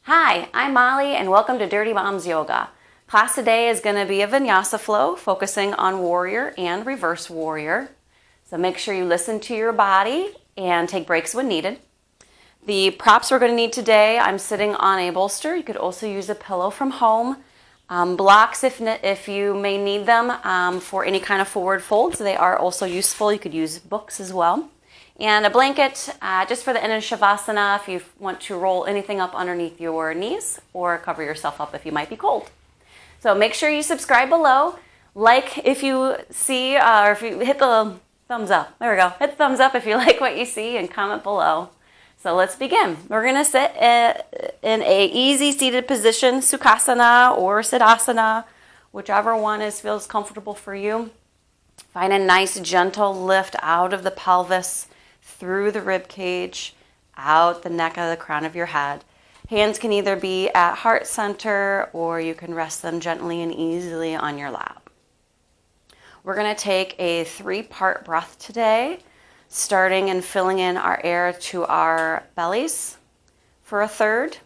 Hi, I'm Molly and welcome to Dirty Moms Yoga. Class today is going to be a Vinyasa flow focusing on warrior and reverse warrior. So make sure you listen to your body and take breaks when needed. The props we're going to need today, I'm sitting on a bolster. You could also use a pillow from home. Blocks if you may need them for any kind of forward folds. They are also useful. You could use books as well. And a blanket just for the end of Shavasana if you want to roll anything up underneath your knees or cover yourself up if you might be cold. So make sure you subscribe below. Like if you see, or if you hit the thumbs up. There we go. Hit the thumbs up if you like what you see and comment below. So let's begin. We're going to sit in a easy seated position, Sukhasana or Siddhasana, whichever one feels comfortable for you. Find a nice gentle lift out of the pelvis, through the rib cage, out the neck of the crown of your head. Hands can either be at heart center or you can rest them gently and easily on your lap. We're going to take a 3-part breath today, starting and filling in our air to our bellies for a third,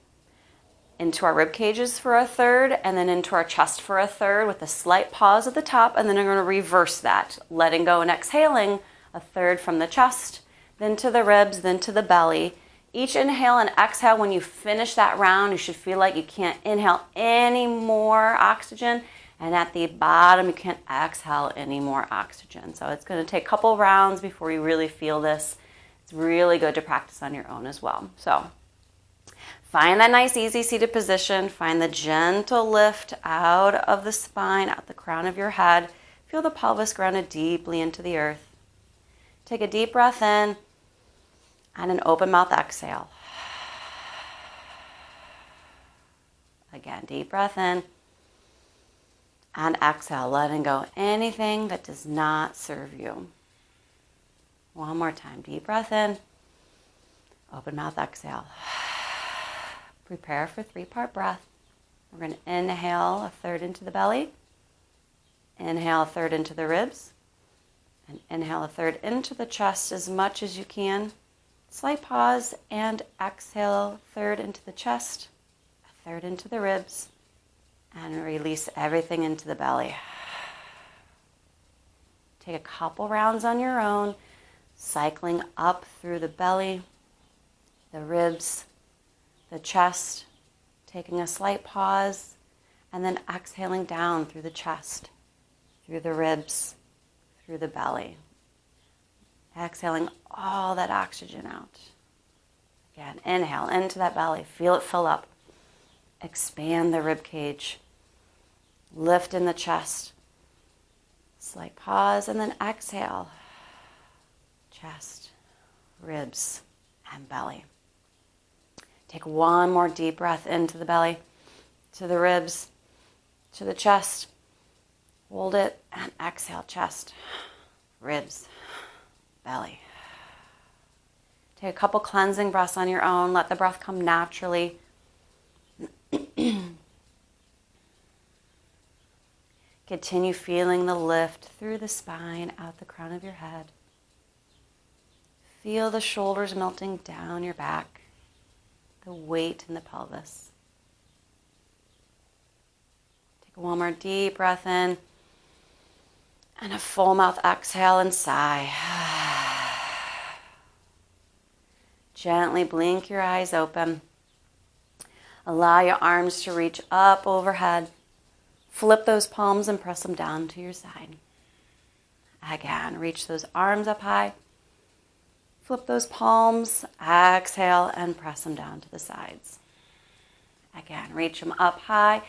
into our rib cages for a third, and then into our chest for a third with a slight pause at the top, and then I'm going to reverse that, letting go and exhaling a third from the chest, then to the ribs, then to the belly. Each inhale and exhale, when you finish that round, you should feel like you can't inhale any more oxygen, and at the bottom, you can't exhale any more oxygen. So it's going to take a couple rounds before you really feel this. It's really good to practice on your own as well. So find that nice, easy seated position. Find the gentle lift out of the spine, out the crown of your head. Feel the pelvis grounded deeply into the earth. Take a deep breath in and an open mouth exhale. Again, deep breath in and exhale, letting go anything that does not serve you. One more time, deep breath in, open mouth exhale. Prepare for 3-part breath. We're going to inhale a third into the belly, inhale a third into the ribs, and inhale a third into the chest as much as you can. Slight pause and exhale a third into the chest, a third into the ribs, and release everything into the belly. Take a couple rounds on your own, cycling up through the belly, the ribs, the chest, taking a slight pause, and then exhaling down through the chest, through the ribs, through the belly. Exhaling all that oxygen out. Again, inhale into that belly. Feel it fill up. Expand the rib cage. Lift in the chest. Slight pause and then exhale. Chest, ribs, and belly. Take one more deep breath into the belly, to the ribs, to the chest. Hold it and exhale, chest, ribs, belly. Take a couple cleansing breaths on your own. Let the breath come naturally. Continue feeling the lift through the spine, out the crown of your head. Feel the shoulders melting down your back, the weight in the pelvis. Take one more deep breath in and a full mouth exhale and sigh. Gently blink your eyes open. Allow your arms to reach up overhead. Flip those palms and press them down to your side. Again, reach those arms up high. Flip those palms, exhale, and press them down to the sides. Again, reach them up high.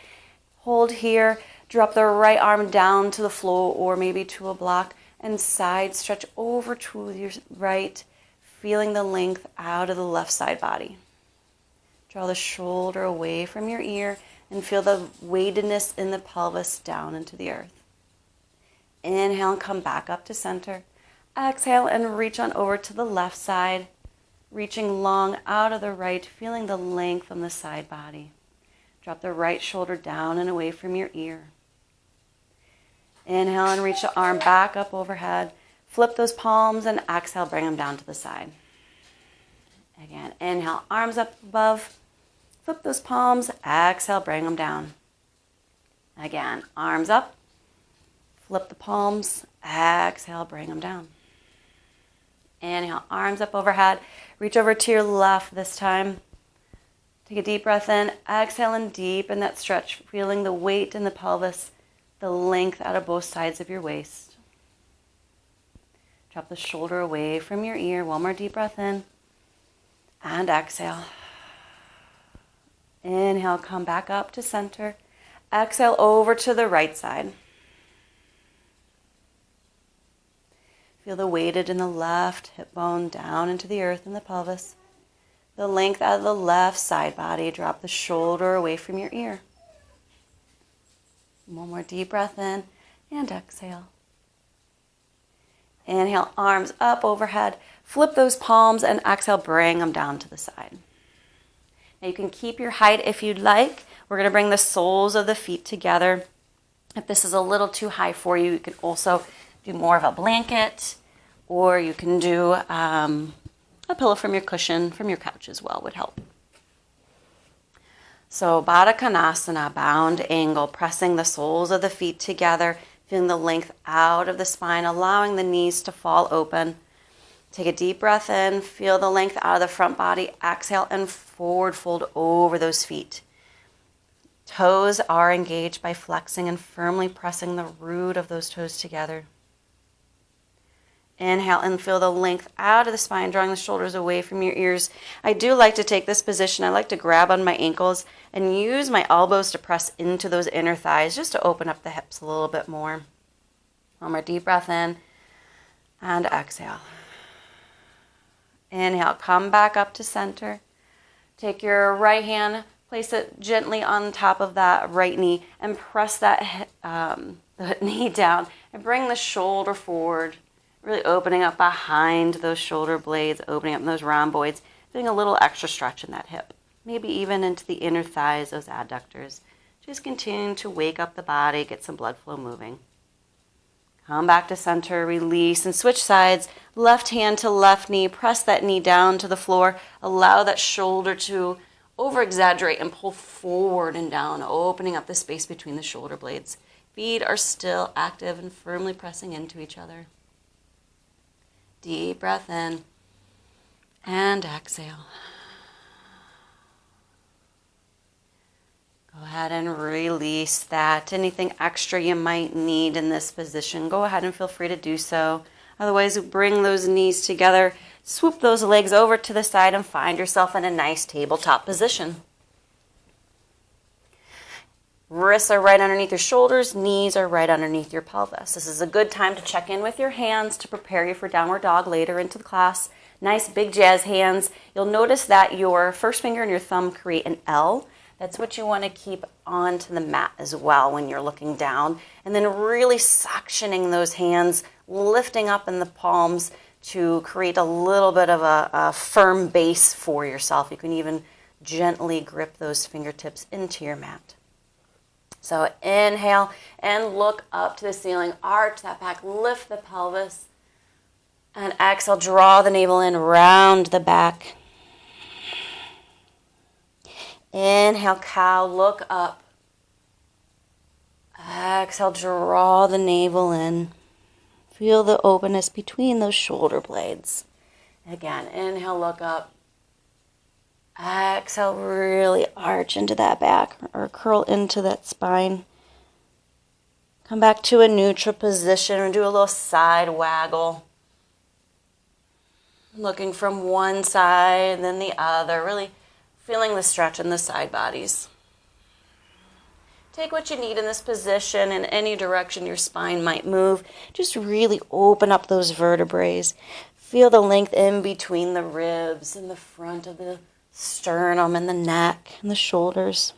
Hold here. Drop the right arm down to the floor or maybe to a block and side stretch over to your right, feeling the length out of the left side body. Draw the shoulder away from your ear and feel the weightedness in the pelvis down into the earth. Inhale and come back up to center. Exhale and reach on over to the left side, reaching long out of the right, feeling the length on the side body. Drop the right shoulder down and away from your ear. Inhale and reach the arm back up overhead. Flip those palms and exhale, bring them down to the side. Again, inhale, arms up above. Flip those palms. Exhale, bring them down. Again, arms up. Flip the palms. Exhale, bring them down. Inhale, arms up overhead. Reach over to your left this time. Take a deep breath in. Exhale and deepen that stretch, feeling the weight in the pelvis, the length out of both sides of your waist. Drop the shoulder away from your ear. One more deep breath in. And exhale. Inhale, come back up to center. Exhale over to the right side. Feel the weighted in the left hip bone down into the earth in the pelvis. The length out of the left side body. Drop the shoulder away from your ear. One more deep breath in and exhale. Inhale, arms up overhead. Flip those palms and exhale, bring them down to the side. Now you can keep your height if you'd like. We're going to bring the soles of the feet together. If this is a little too high for you, you can also do more of a blanket, or you can do a pillow from your cushion, from your couch as well would help. So Baddha Konasana, bound angle, pressing the soles of the feet together, feeling the length out of the spine, allowing the knees to fall open. Take a deep breath in, feel the length out of the front body. Exhale and forward fold over those feet. Toes are engaged by flexing and firmly pressing the root of those toes together. Inhale and feel the length out of the spine, drawing the shoulders away from your ears. I do like to take this position. I like to grab on my ankles and use my elbows to press into those inner thighs just to open up the hips a little bit more. One more deep breath in and exhale. Inhale, come back up to center. Take your right hand, place it gently on top of that right knee and press that the knee down and bring the shoulder forward. Really opening up behind those shoulder blades, opening up those rhomboids, doing a little extra stretch in that hip. Maybe even into the inner thighs, those adductors. Just continuing to wake up the body, get some blood flow moving. Come back to center, release, and switch sides. Left hand to left knee, press that knee down to the floor. Allow that shoulder to over-exaggerate and pull forward and down, opening up the space between the shoulder blades. Feet are still active and firmly pressing into each other. Deep breath in and exhale. Go ahead and release that. Anything extra you might need in this position, go ahead and feel free to do so. Otherwise, bring those knees together, swoop those legs over to the side, and find yourself in a nice tabletop position. Wrists are right underneath your shoulders, knees are right underneath your pelvis. This is a good time to check in with your hands to prepare you for downward dog later into the class. Nice big jazz hands. You'll notice that your first finger and your thumb create an L. That's what you want to keep onto the mat as well when you're looking down. And then really suctioning those hands, lifting up in the palms to create a little bit of a firm base for yourself. You can even gently grip those fingertips into your mat. So inhale and look up to the ceiling. Arch that back, lift the pelvis. And exhale, draw the navel in, round the back. Inhale, cow, look up. Exhale, draw the navel in. Feel the openness between those shoulder blades. Again, inhale, look up. Exhale, really arch into that back or curl into that spine. Come back to a neutral position and do a little side waggle. Looking from one side and then the other, really feeling the stretch in the side bodies. Take what you need in this position in any direction your spine might move. Just really open up those vertebrae. Feel the length in between the ribs and the front of the sternum and the neck and the shoulders.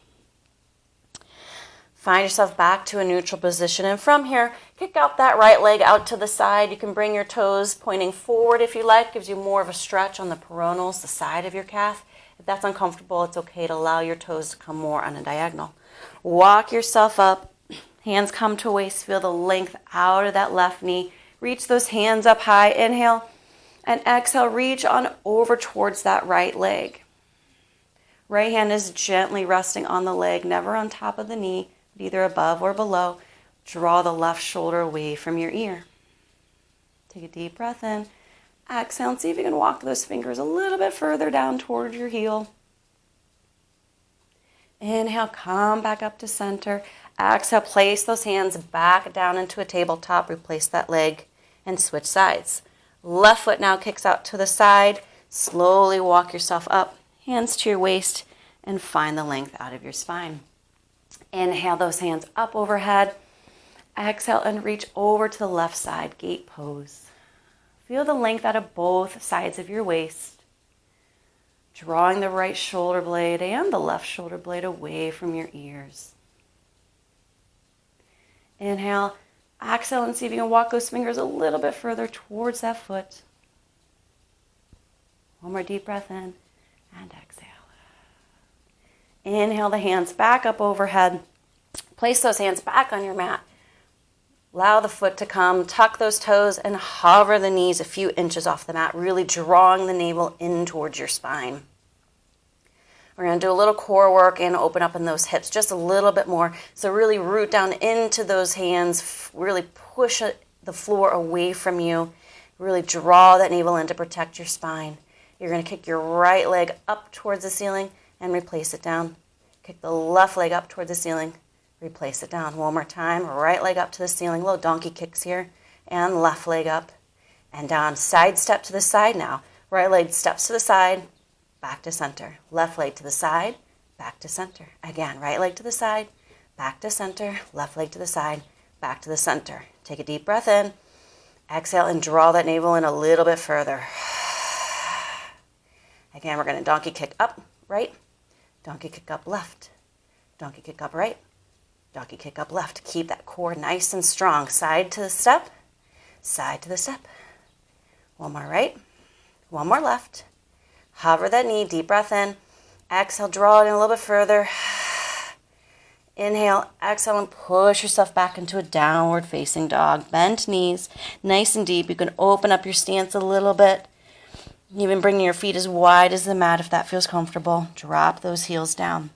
Find yourself back to a neutral position. And from here, kick out that right leg out to the side. You can bring your toes pointing forward if you like. Gives you more of a stretch on the peroneals, the side of your calf. If that's uncomfortable, it's okay to allow your toes to come more on a diagonal. Walk yourself up. Hands come to waist. Feel the length out of that left knee. Reach those hands up high. Inhale. And exhale, reach on over towards that right leg. Right hand is gently resting on the leg, never on top of the knee, but either above or below. Draw the left shoulder away from your ear. Take a deep breath in. Exhale and see if you can walk those fingers a little bit further down toward your heel. Inhale, come back up to center. Exhale, place those hands back down into a tabletop. Replace that leg and switch sides. Left foot now kicks out to the side. Slowly walk yourself up, hands to your waist, and find the length out of your spine. Inhale those hands up overhead. Exhale and reach over to the left side, gate pose. Feel the length out of both sides of your waist. Drawing the right shoulder blade and the left shoulder blade away from your ears. Inhale, exhale, and see if you can walk those fingers a little bit further towards that foot. One more deep breath in and exhale. Inhale the hands back up overhead. Place those hands back on your mat. Allow the foot to come, tuck those toes, and hover the knees a few inches off the mat, really drawing the navel in towards your spine. We're going to do a little core work and open up in those hips just a little bit more. So really root down into those hands, really push the floor away from you. Really draw that navel in to protect your spine. You're going to kick your right leg up towards the ceiling and replace it down. Kick the left leg up towards the ceiling. Replace it down. One more time. Right leg up to the ceiling. Little donkey kicks here. And left leg up and down. Side step to the side now. Right leg steps to the side. Back to center. Left leg to the side. Back to center. Again, right leg to the side. Back to center. Left leg to the side. Back to the center. Take a deep breath in. Exhale and draw that navel in a little bit further. Again, we're going to donkey kick up, right. Donkey kick up, left. Donkey kick up, right. Donkey kick up left. Keep that core nice and strong. Side to the step. Side to the step. One more right. One more left. Hover that knee. Deep breath in. Exhale. Draw it in a little bit further. Inhale. Exhale and push yourself back into a downward facing dog. Bent knees. Nice and deep. You can open up your stance a little bit. Even bringing your feet as wide as the mat if that feels comfortable. Drop those heels down.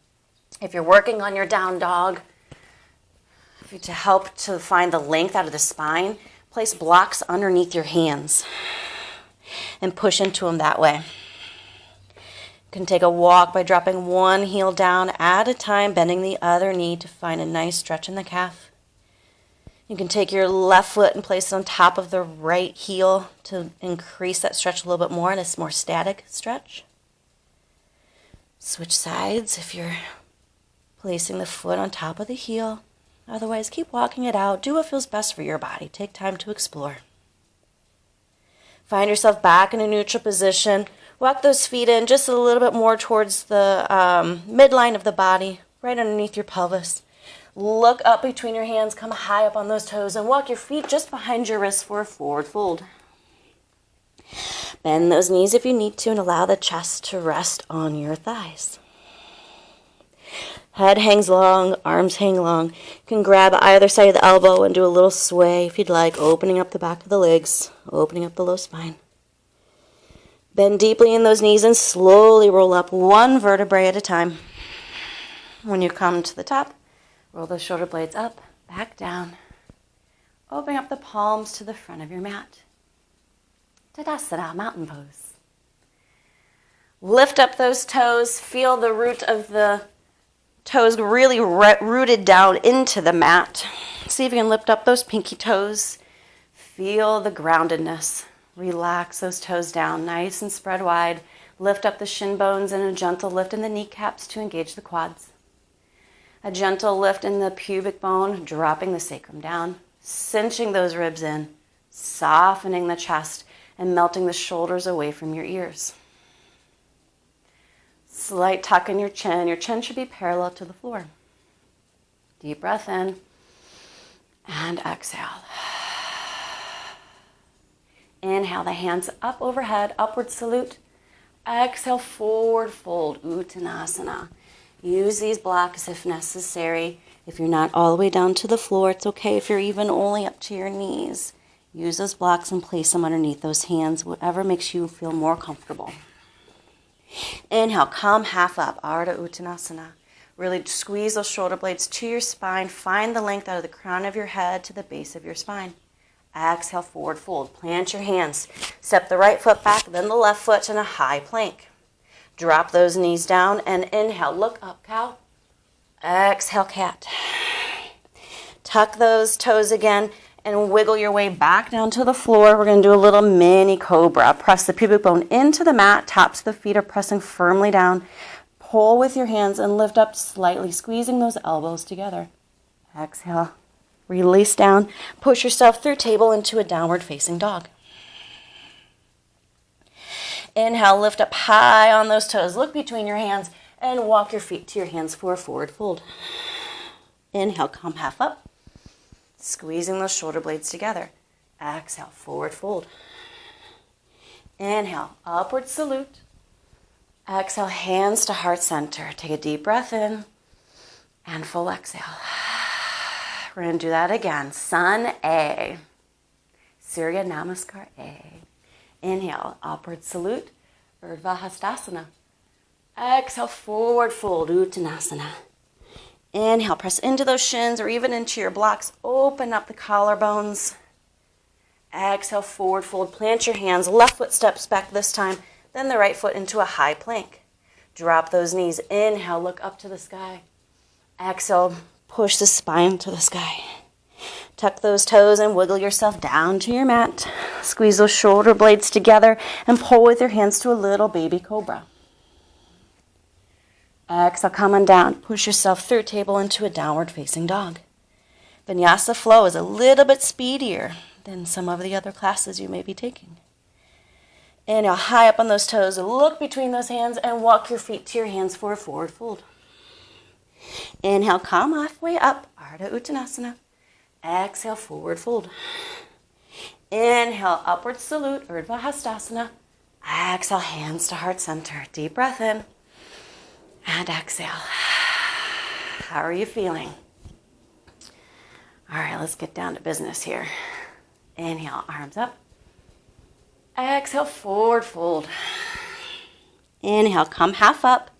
If you're working on your down dog, to help to find the length out of the spine, place blocks underneath your hands and push into them that way. You can take a walk by dropping one heel down at a time, bending the other knee to find a nice stretch in the calf. You can take your left foot and place it on top of the right heel to increase that stretch a little bit more, and it's more static stretch. Switch sides if you're placing the foot on top of the heel. Otherwise, keep walking it out. Do what feels best for your body. Take time to explore. Find yourself back in a neutral position. Walk those feet in just a little bit more towards the midline of the body, right underneath your pelvis. Look up between your hands, come high up on those toes, and walk your feet just behind your wrists for a forward fold. Bend those knees if you need to and allow the chest to rest on your thighs. Head hangs long, arms hang long. You can grab either side of the elbow and do a little sway if you'd like, opening up the back of the legs, opening up the low spine. Bend deeply in those knees and slowly roll up one vertebrae at a time. When you come to the top, roll those shoulder blades up, back down. Opening up the palms to the front of your mat. Tadasana, mountain pose. Lift up those toes, feel the root of the toes really rooted down into the mat. See if you can lift up those pinky toes. Feel the groundedness. Relax those toes down, nice and spread wide. Lift up the shin bones and a gentle lift in the kneecaps to engage the quads. A gentle lift in the pubic bone, dropping the sacrum down, cinching those ribs in, softening the chest, and melting the shoulders away from your ears. Slight tuck in your chin. Your chin should be parallel to the floor. Deep breath in and exhale. Inhale the hands up overhead, upward salute. Exhale, forward fold, Uttanasana. Use these blocks if necessary. If you're not all the way down to the floor, it's okay if you're even only up to your knees. Use those blocks and place them underneath those hands, whatever makes you feel more comfortable. Inhale, come half up, Ardha Uttanasana. Really squeeze those shoulder blades to your spine. Find the length out of the crown of your head to the base of your spine. Exhale, forward fold. Plant your hands. Step the right foot back, then the left foot in a high plank. Drop those knees down and inhale, look up, cow. Exhale, cat. Tuck those toes again and wiggle your way back down to the floor. We're going to do a little mini cobra. Press the pubic bone into the mat. Tops of the feet are pressing firmly down. Pull with your hands and lift up slightly, squeezing those elbows together. Exhale. Release down. Push yourself through table into a downward facing dog. Inhale, lift up high on those toes. Look between your hands and walk your feet to your hands for a forward fold. Inhale, come half up. Squeezing those shoulder blades together. Exhale, forward fold. Inhale, upward salute. Exhale, hands to heart center. Take a deep breath in and full exhale. We're going to do that again. Sun A. Surya Namaskar A. Inhale, upward salute, Urdhva Hastasana. Exhale, forward fold, Uttanasana. Inhale, press into those shins or even into your blocks. Open up the collarbones. Exhale, forward fold. Plant your hands. Left foot steps back this time. Then the right foot into a high plank. Drop those knees. Inhale, look up to the sky. Exhale, push the spine to the sky. Tuck those toes and wiggle yourself down to your mat. Squeeze those shoulder blades together and pull with your hands to a little baby cobra. Exhale, come on down. Push yourself through table into a downward facing dog. Vinyasa flow is a little bit speedier than some of the other classes you may be taking. Inhale, high up on those toes. Look between those hands and walk your feet to your hands for a forward fold. Inhale, come halfway up, Ardha Uttanasana. Exhale, forward fold. Inhale, upward salute, Urdhva Hastasana. Exhale, hands to heart center. Deep breath in. And exhale. How are you feeling? All right, let's get down to business here. Inhale, arms up. Exhale, forward fold. Inhale, come half up.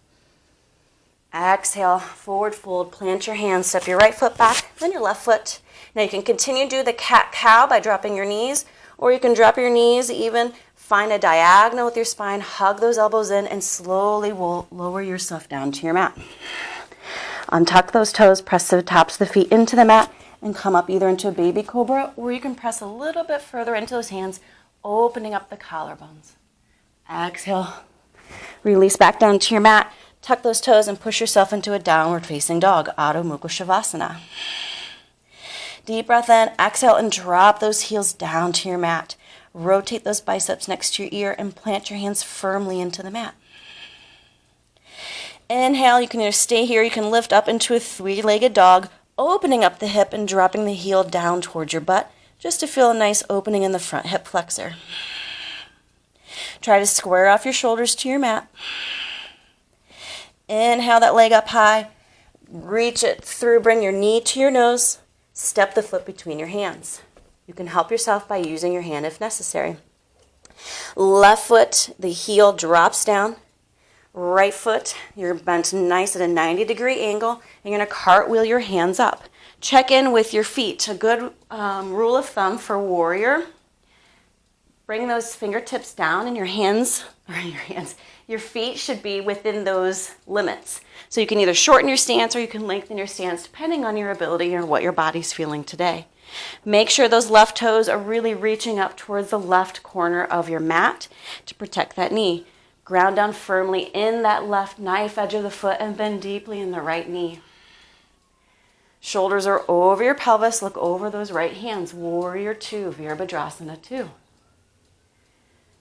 Exhale, forward fold. Plant your hands. Step your right foot back, then your left foot. Now you can continue to do the cat-cow by dropping your knees, or you can drop your knees, even find a diagonal with your spine, hug those elbows in, and slowly lower yourself down to your mat. Untuck those toes, press the tops of the feet into the mat, and come up either into a baby cobra, or you can press a little bit further into those hands, opening up the collarbones. Exhale. Release back down to your mat. Tuck those toes and push yourself into a downward facing dog, Adho Mukha Shavasana. Deep breath in, exhale, and drop those heels down to your mat. Rotate those biceps next to your ear and plant your hands firmly into the mat. Inhale, you can either stay here, you can lift up into a three-legged dog, opening up the hip and dropping the heel down towards your butt, just to feel a nice opening in the front hip flexor. Try to square off your shoulders to your mat. Inhale that leg up high. Reach it through, bring your knee to your nose. Step the foot between your hands. You can help yourself by using your hand if necessary. Left foot, the heel drops down. Right foot, you're bent nice at a 90-degree angle. You're going to cartwheel your hands up. Check in with your feet. A good rule of thumb for warrior. Bring those fingertips down and your feet should be within those limits. So you can either shorten your stance or you can lengthen your stance depending on your ability or what your body's feeling today. Make sure those left toes are really reaching up towards the left corner of your mat to protect that knee. Ground down firmly in that left knife edge of the foot and bend deeply in the right knee. Shoulders are over your pelvis. Look over those right hands. Warrior 2, Virabhadrasana 2.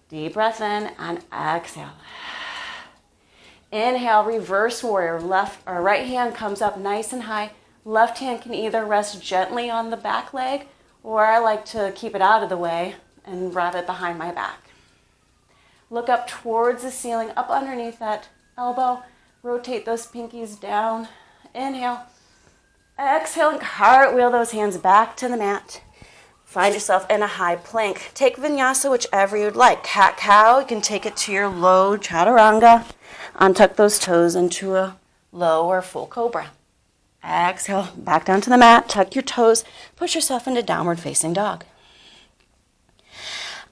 Deep breath in and exhale. Inhale, reverse warrior. Left or right hand comes up nice and high. Left hand can either rest gently on the back leg, or I like to keep it out of the way and wrap it behind my back. Look up towards the ceiling, up underneath that elbow. Rotate those pinkies down. Inhale. Exhale and cartwheel those hands back to the mat. Find yourself in a high plank. Take vinyasa, whichever you'd like. Cat-cow, you can take it to your low chaturanga. Untuck those toes into a low or full cobra. Exhale, back down to the mat. Tuck your toes. Push yourself into downward facing dog.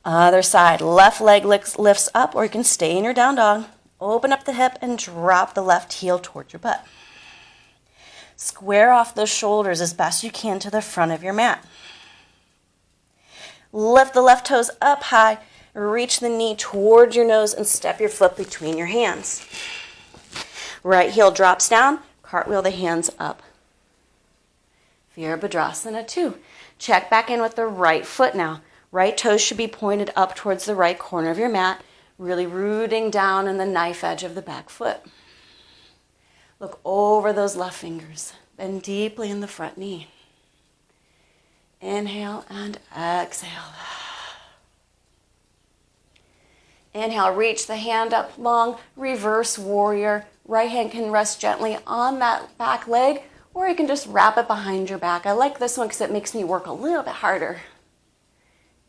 Other side, left leg lifts up, or you can stay in your down dog. Open up the hip and drop the left heel towards your butt. Square off those shoulders as best you can to the front of your mat. Lift the left toes up high, reach the knee towards your nose and step your foot between your hands. Right heel drops down, cartwheel the hands up. Virabhadrasana 2. Check back in with the right foot now. Right toes should be pointed up towards the right corner of your mat, really rooting down in the knife edge of the back foot. Look over those left fingers. Bend deeply in the front knee. Inhale and exhale. Inhale, reach the hand up long, reverse warrior. Right hand can rest gently on that back leg, or you can just wrap it behind your back. I like this one because it makes me work a little bit harder.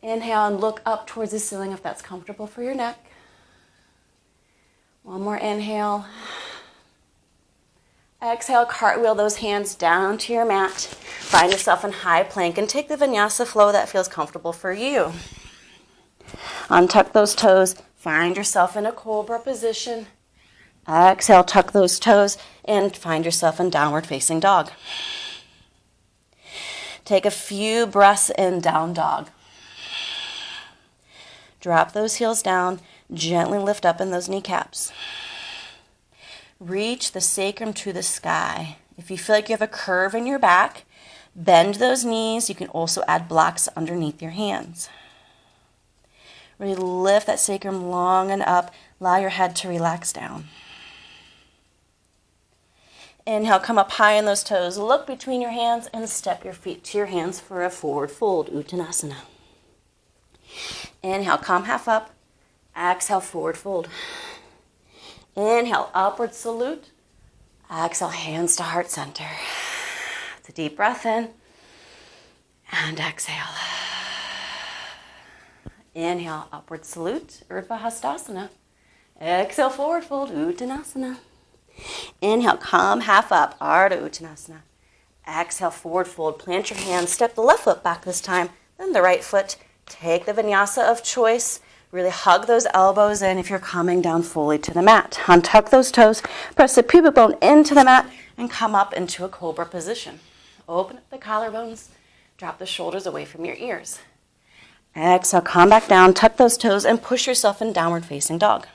Inhale and look up towards the ceiling if that's comfortable for your neck. One more inhale. Exhale, cartwheel those hands down to your mat. Find yourself in high plank and take the vinyasa flow that feels comfortable for you. Untuck those toes. Find yourself in a cobra position. Exhale, tuck those toes and find yourself in downward facing dog. Take a few breaths in down dog. Drop those heels down. Gently lift up in those kneecaps. Reach the sacrum to the sky. If you feel like you have a curve in your back, bend those knees. You can also add blocks underneath your hands. Really lift that sacrum long and up. Allow your head to relax down. Inhale, come up high in those toes. Look between your hands and step your feet to your hands for a forward fold, Uttanasana. Inhale, come half up. Exhale, forward fold. Inhale, upward salute. Exhale, hands to heart center. It's a deep breath in. And exhale. Inhale, upward salute, Ardha Uttanasana. Exhale, forward fold, Uttanasana. Inhale, come half up, Ardha Uttanasana. Exhale, forward fold, plant your hands, step the left foot back this time, then the right foot. Take the vinyasa of choice. Really hug those elbows in if you're coming down fully to the mat. Untuck those toes, press the pubic bone into the mat, and come up into a cobra position. Open up the collarbones, drop the shoulders away from your ears. Exhale, come back down, tuck those toes, and push yourself in downward facing dog.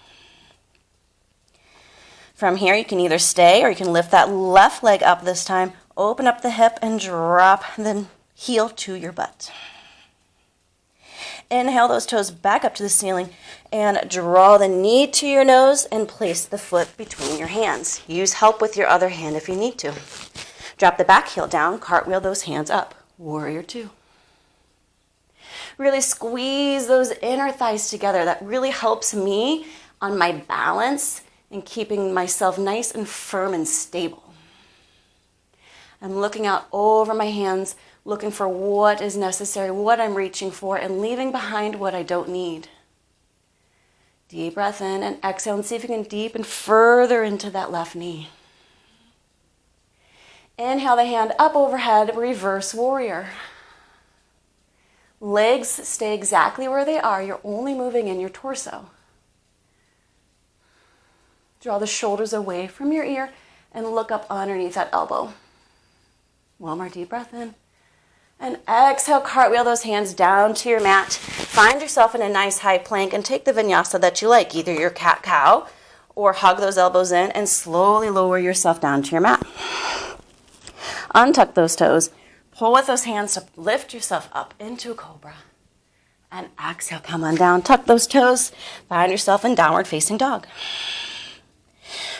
From here, you can either stay or you can lift that left leg up this time, open up the hip, and drop the heel to your butt. Inhale those toes back up to the ceiling and draw the knee to your nose and place the foot between your hands. Use help with your other hand if you need to. Drop the back heel down, cartwheel those hands up. Warrior 2. Really squeeze those inner thighs together. That really helps me on my balance and keeping myself nice and firm and stable. I'm looking out over my hands, looking for what is necessary, what I'm reaching for, and leaving behind what I don't need. Deep breath in and exhale, and see if you can deepen further into that left knee. Inhale the hand up overhead, reverse warrior. Legs stay exactly where they are. You're only moving in your torso. Draw the shoulders away from your ear and look up underneath that elbow. One more deep breath in. And exhale, cartwheel those hands down to your mat. Find yourself in a nice high plank and take the vinyasa that you like, either your cat-cow or hug those elbows in and slowly lower yourself down to your mat. Untuck those toes. Pull with those hands to lift yourself up into a cobra. And exhale, come on down. Tuck those toes. Find yourself in downward facing dog.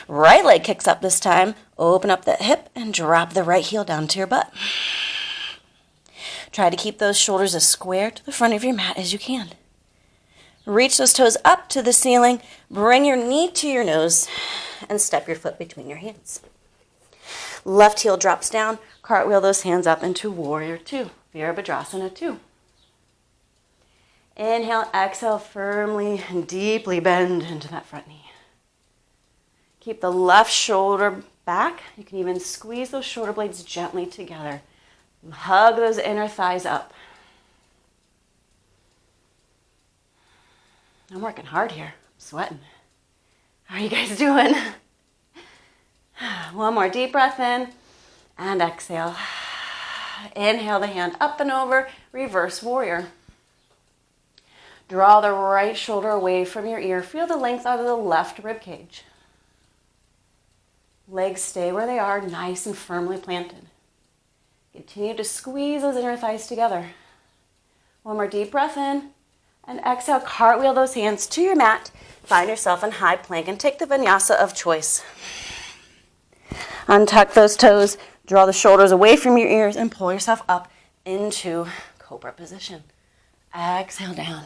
Right leg kicks up this time. Open up the hip and drop the right heel down to your butt. Try to keep those shoulders as square to the front of your mat as you can. Reach those toes up to the ceiling. Bring your knee to your nose and step your foot between your hands. Left heel drops down. Cartwheel those hands up into Warrior 2, Virabhadrasana 2. Inhale, exhale, firmly and deeply bend into that front knee. Keep the left shoulder back. You can even squeeze those shoulder blades gently together. Hug those inner thighs up. I'm working hard here. I'm sweating. How are you guys doing? One more deep breath in and exhale. Inhale the hand up and over, reverse warrior. Draw the right shoulder away from your ear. Feel the length out of the left rib cage. Legs stay where they are, nice and firmly planted. Continue to squeeze those inner thighs together. One more deep breath in and exhale. Cartwheel those hands to your mat. Find yourself in high plank and take the vinyasa of choice. Untuck those toes, draw the shoulders away from your ears, and pull yourself up into Cobra position. Exhale down.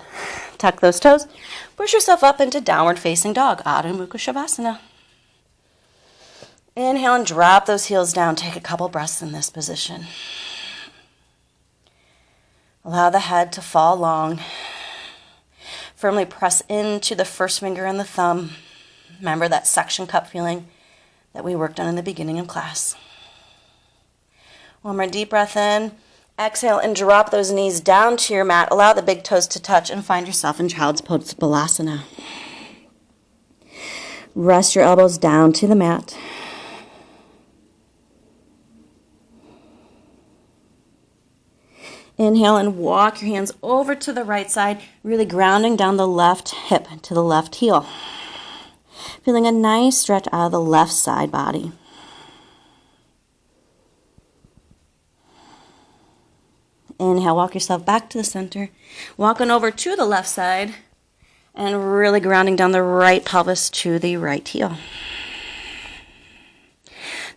Tuck those toes. Push yourself up into downward facing dog, Ardha Uttanasana. Inhale and drop those heels down. Take a couple breaths in this position. Allow the head to fall long. Firmly press into the first finger and the thumb. Remember that suction cup feeling that we worked on in the beginning of class. One more deep breath in. Exhale and drop those knees down to your mat. Allow the big toes to touch and find yourself in child's pose, Balasana. Rest your elbows down to the mat. Inhale and walk your hands over to the right side, really grounding down the left hip to the left heel. Feeling a nice stretch out of the left side body. Inhale, walk yourself back to the center. Walking over to the left side and really grounding down the right pelvis to the right heel.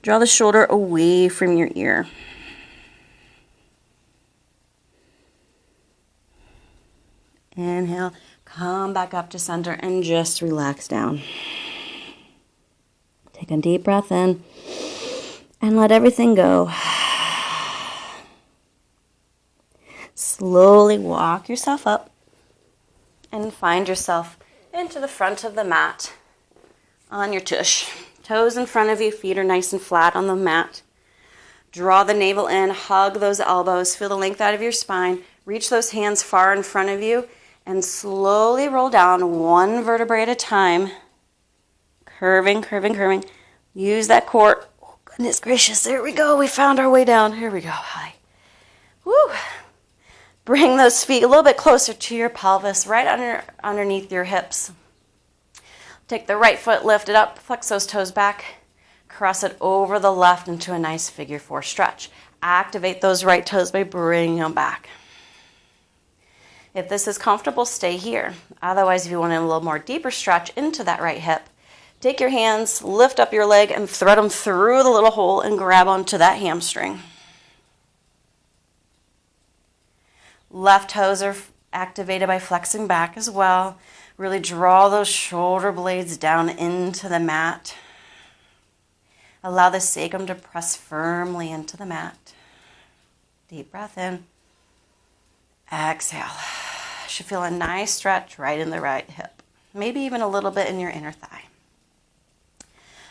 Draw the shoulder away from your ear. Inhale, come back up to center and just relax down. Take a deep breath in and let everything go. Slowly walk yourself up and find yourself into the front of the mat on your tush. Toes in front of you, feet are nice and flat on the mat. Draw the navel in, hug those elbows, feel the length out of your spine. Reach those hands far in front of you and slowly roll down one vertebrae at a time. Curving, curving, curving. Use that core. Oh, goodness gracious, there we go. We found our way down. Here we go. Hi. Woo. Bring those feet a little bit closer to your pelvis, right underneath your hips. Take the right foot, lift it up, flex those toes back, cross it over the left into a nice figure four stretch. Activate those right toes by bringing them back. If this is comfortable, stay here. Otherwise, if you want a little more deeper stretch into that right hip, take your hands, lift up your leg, and thread them through the little hole and grab onto that hamstring. Left toes are activated by flexing back as well. Really draw those shoulder blades down into the mat. Allow the sacrum to press firmly into the mat. Deep breath in. Exhale. Should feel a nice stretch right in the right hip. Maybe even a little bit in your inner thigh.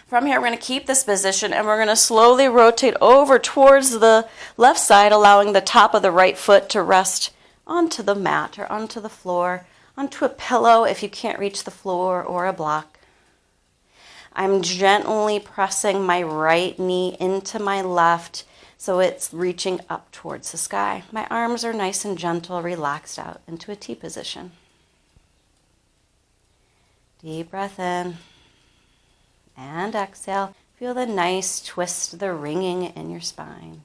From here, we're going to keep this position and we're going to slowly rotate over towards the left side, allowing the top of the right foot to rest onto the mat or onto the floor, onto a pillow if you can't reach the floor or a block. I'm gently pressing my right knee into my left so it's reaching up towards the sky. My arms are nice and gentle, relaxed out into a T position. Deep breath in. And exhale. Feel the nice twist, the ringing in your spine.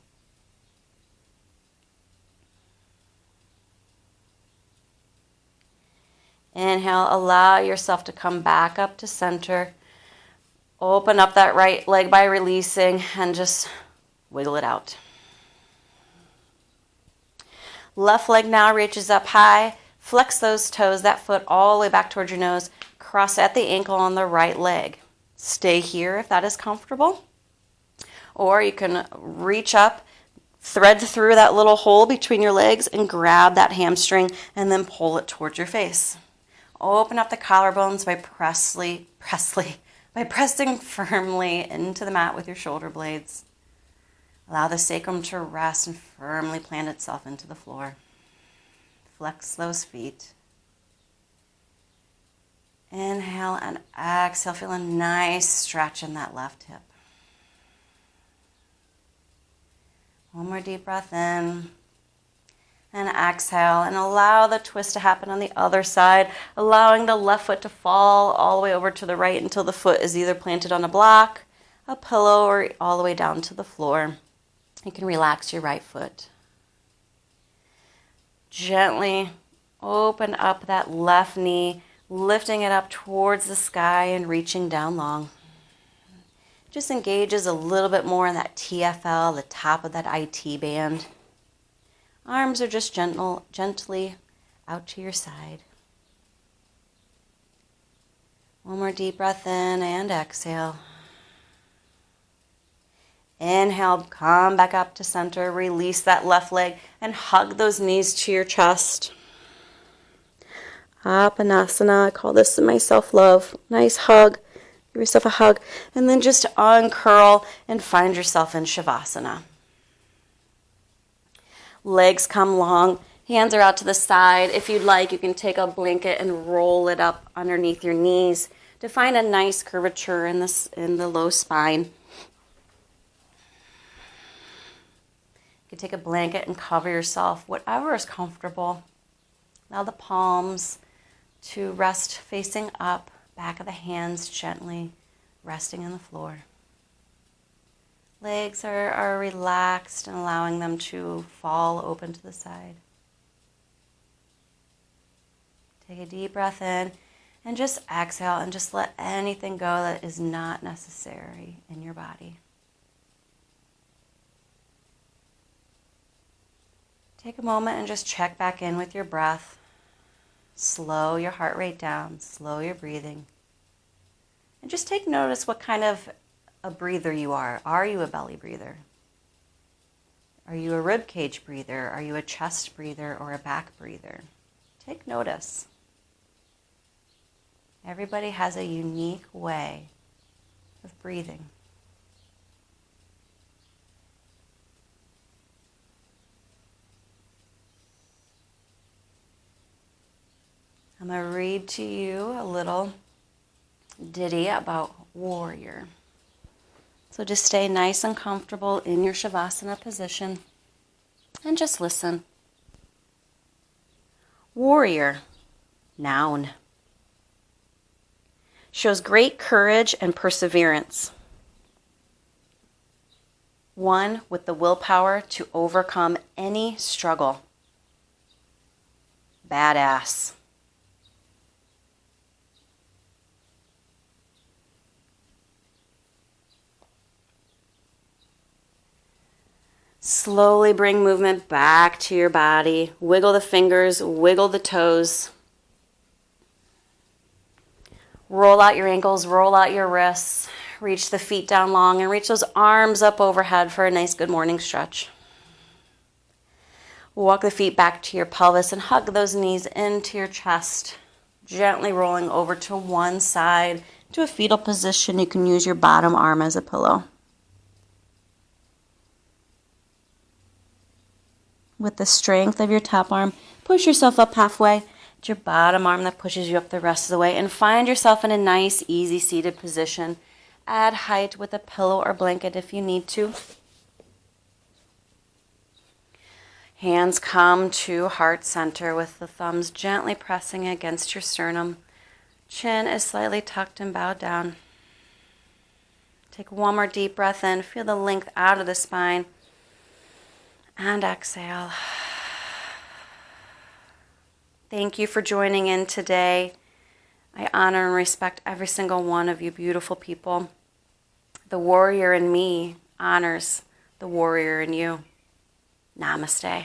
Inhale, allow yourself to come back up to center. Open up that right leg by releasing and just wiggle it out. Left leg now reaches up high. Flex those toes, that foot all the way back towards your nose. Cross at the ankle on the right leg. Stay here if that is comfortable. Or you can reach up, Thread through that little hole between your legs and grab that hamstring and then pull it towards your face. Open up the collarbones by pressing firmly into the mat with your shoulder blades. Allow the sacrum to rest and firmly plant itself into the floor. Flex those feet. Inhale and exhale. Feel a nice stretch in that left hip. One more deep breath in. And exhale. And allow the twist to happen on the other side. Allowing the left foot to fall all the way over to the right until the foot is either planted on a block, a pillow, or all the way down to the floor. You can relax your right foot. Gently open up that left knee, lifting it up towards the sky and reaching down long. Just engages a little bit more in that TFL, the top of that IT band. Arms are just gently out to your side. One more deep breath in and exhale. Inhale, come back up to center. Release that left leg and hug those knees to your chest. Uttanasana, I call this my self-love. Nice hug. Give yourself a hug. And then just uncurl and find yourself in Shavasana. Legs come long. Hands are out to the side. If you'd like, you can take a blanket and roll it up underneath your knees to find a nice curvature in the low spine. You can take a blanket and cover yourself, whatever is comfortable. Allow the palms to rest facing up, back of the hands gently resting on the floor. Legs are relaxed and allowing them to fall open to the side. Take a deep breath in and just exhale and just let anything go that is not necessary in your body. Take a moment and just check back in with your breath. Slow your heart rate down, slow your breathing. And just take notice what kind of a breather you are. Are you a belly breather? Are you a rib cage breather? Are you a chest breather or a back breather? Take notice. Everybody has a unique way of breathing. I'm going to read to you a little ditty about warrior. So just stay nice and comfortable in your Shavasana position and just listen. Warrior, noun. Shows great courage and perseverance. One with the willpower to overcome any struggle. Badass. Slowly bring movement back to your body. Wiggle the fingers, wiggle the toes. Roll out your ankles, roll out your wrists. Reach the feet down long and reach those arms up overhead for a nice good morning stretch. Walk the feet back to your pelvis and hug those knees into your chest. Gently rolling over to one side to a fetal position. You can use your bottom arm as a pillow. With the strength of your top arm, push yourself up halfway. It's your bottom arm that pushes you up the rest of the way. And find yourself in a nice, easy seated position. Add height with a pillow or blanket if you need to. Hands come to heart center with the thumbs gently pressing against your sternum. Chin is slightly tucked and bowed down. Take one more deep breath in. Feel the length out of the spine. And exhale. Thank you for joining in today. I honor and respect every single one of you beautiful people. The warrior in me honors the warrior in you. Namaste.